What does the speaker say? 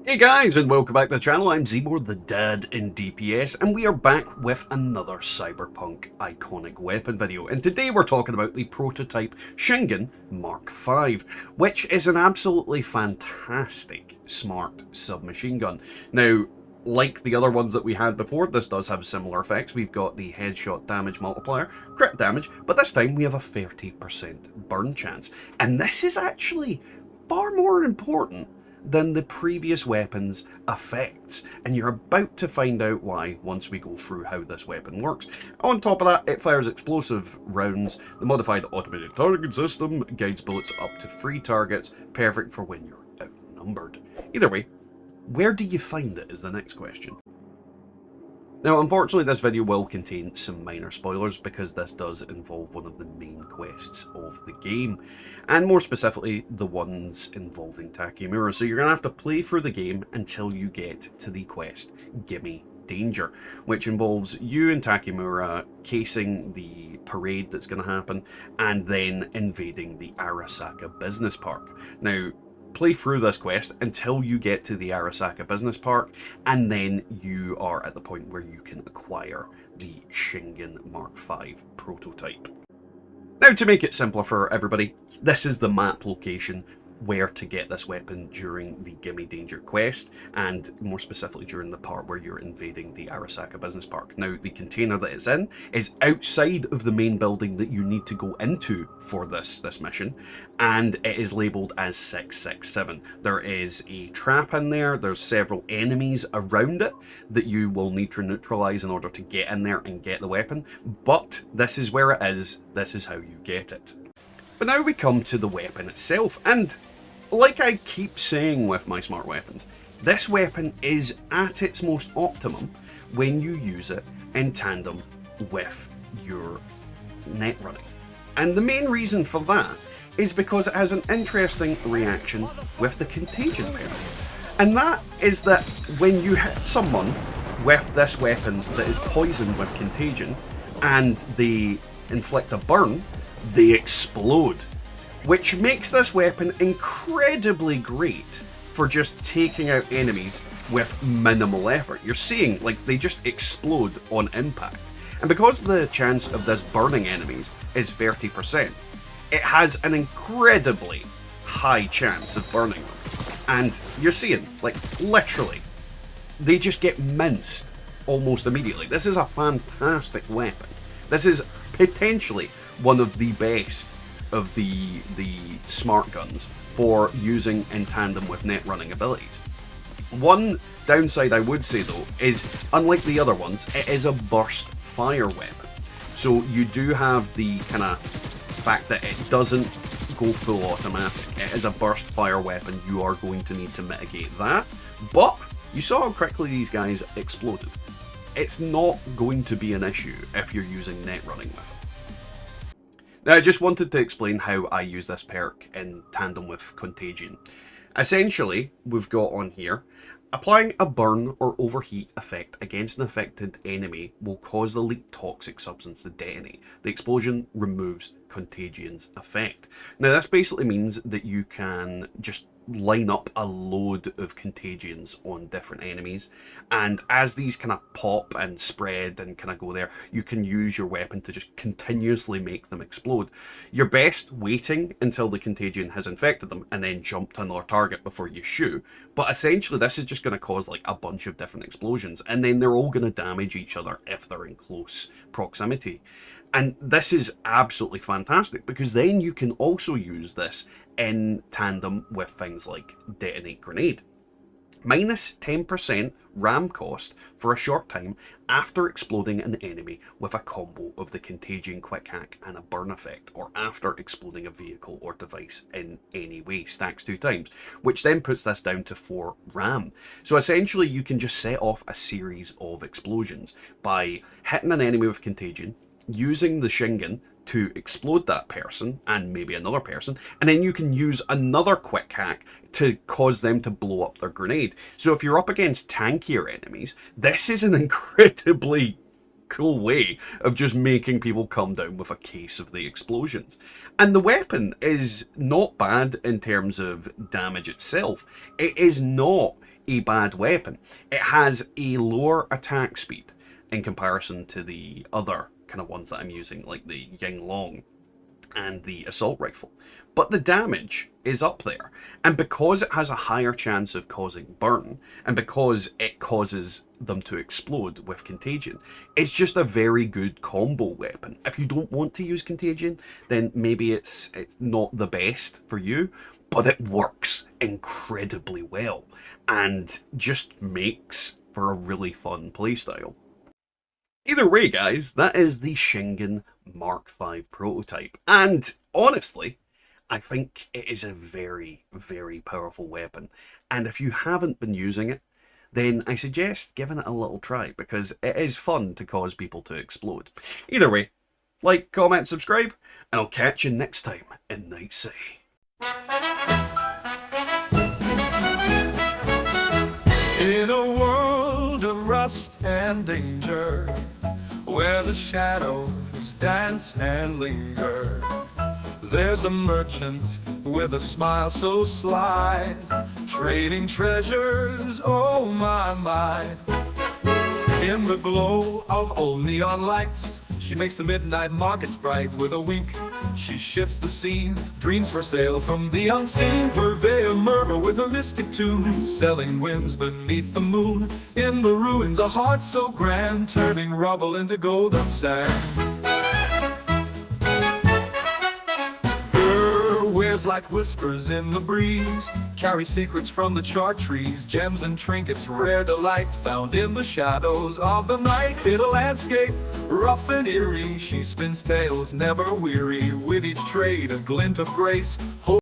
Hey guys, and welcome back to the channel. I'm Zebor, the dad in DPS, and we are back with another Cyberpunk iconic weapon video. And today we're talking about the prototype Shingen Mark V, which is an absolutely fantastic smart submachine gun. Now, like the other ones that we had before, this does have similar effects. We've got the headshot damage multiplier, crit damage, but this time we have a 30% burn chance. And this is actually far more important than the previous weapon's effects, and you're about to find out why once we go through how this weapon works. On top of that, it fires explosive rounds. The modified automated target system guides bullets up to 3 targets, perfect for when you're outnumbered. Either way, where do you find it is the next question. Now, unfortunately, this video will contain some minor spoilers because this does involve one of the main quests of the game, and more specifically, the ones involving Takemura. So you're going to have to play through the game until you get to the quest, Gimme Danger, which involves you and Takemura casing the parade that's going to happen, and then invading the Arasaka Business Park. Now, play through this quest until you get to the Arasaka Business Park, and then you are at the point where you can acquire the Shingen Mark V prototype. Now, to make it simpler for everybody, this is the map location where to get this weapon during the Gimme Danger quest, and more specifically during the part where you're invading the Arasaka Business Park. Now, the container that it's in is outside of the main building that you need to go into for this mission, and it is labelled as 667. There is a trap in there, there's several enemies around it that you will need to neutralise in order to get in there and get the weapon, but this is where it is, this is how you get it. But now we come to the weapon itself, and like I keep saying with my smart weapons, this weapon is at its most optimum when you use it in tandem with your net running. And the main reason for that is because it has an interesting reaction with the contagion pair. And that is that when you hit someone with this weapon that is poisoned with contagion and they inflict a burn, they explode, which makes this weapon incredibly great for just taking out enemies with minimal effort. You're seeing, like, they just explode on impact. And because the chance of this burning enemies is 30%, it has an incredibly high chance of burning them. And you're seeing, like, literally, they just get minced almost immediately. This is a fantastic weapon. This is potentially one of the best of the smart guns for using in tandem with net running abilities. One downside I would say though is, unlike the other ones, it is a burst fire weapon. So you do have the kind of fact that it doesn't go full automatic. It is a burst fire weapon. You are going to need to mitigate that. But you saw how quickly these guys exploded. It's not going to be an issue if you're using net running with it. Now, I just wanted to explain how I use this perk in tandem with Contagion. Essentially, we've got on here, applying a burn or overheat effect against an affected enemy will cause the leaked toxic substance to detonate. The explosion removes Contagion's effect. Now, this basically means that you can just line up a load of contagions on different enemies, and as these kind of pop and spread and kind of go there, you can use your weapon to just continuously make them explode. You're best waiting until the contagion has infected them and then jump to another target before you shoot, but essentially this is just going to cause like a bunch of different explosions, and then they're all going to damage each other if they're in close proximity. And this is absolutely fantastic because then you can also use this in tandem with things like Detonate Grenade. Minus 10% RAM cost for a short time after exploding an enemy with a combo of the Contagion Quick Hack and a burn effect, or after exploding a vehicle or device in any way, stacks 2 times, which then puts this down to 4 RAM. So essentially you can just set off a series of explosions by hitting an enemy with Contagion, using the Shingen to explode that person and maybe another person, and then you can use another quick hack to cause them to blow up their grenade. So if you're up against tankier enemies, this is an incredibly cool way of just making people come down with a case of the explosions. And the weapon is not bad in terms of damage itself. It is not a bad weapon. It has a lower attack speed in comparison to the other kind of ones that I'm using, like the Ying Long and the assault rifle. But the damage is up there. And because it has a higher chance of causing burn, and because it causes them to explode with contagion, it's just a very good combo weapon. If you don't want to use contagion, then maybe it's not the best for you, but it works incredibly well and just makes for a really fun playstyle. Either way, guys, that is the Shingen Mark V prototype. And honestly, I think it is a very, very powerful weapon. And if you haven't been using it, then I suggest giving it a little try, because it is fun to cause people to explode. Either way, like, comment, subscribe, and I'll catch you next time in Night City. In a world of rust and danger, where the shadows dance and linger, there's a merchant with a smile so sly, trading treasures, oh my, my. In the glow of old neon lights, she makes the midnight markets bright with a wink. She shifts the scene, dreams for sale from the unseen purveyor murmur with a mystic tune, selling whims beneath the moon. In the ruins, a heart so grand, turning rubble into golden sand. Her wares like whispers in the breeze, carry secrets from the chart trees, gems and trinkets, rare delight found in the shadows of the night. In a landscape rough and eerie, she spins tales never weary, with each trade a glint of grace.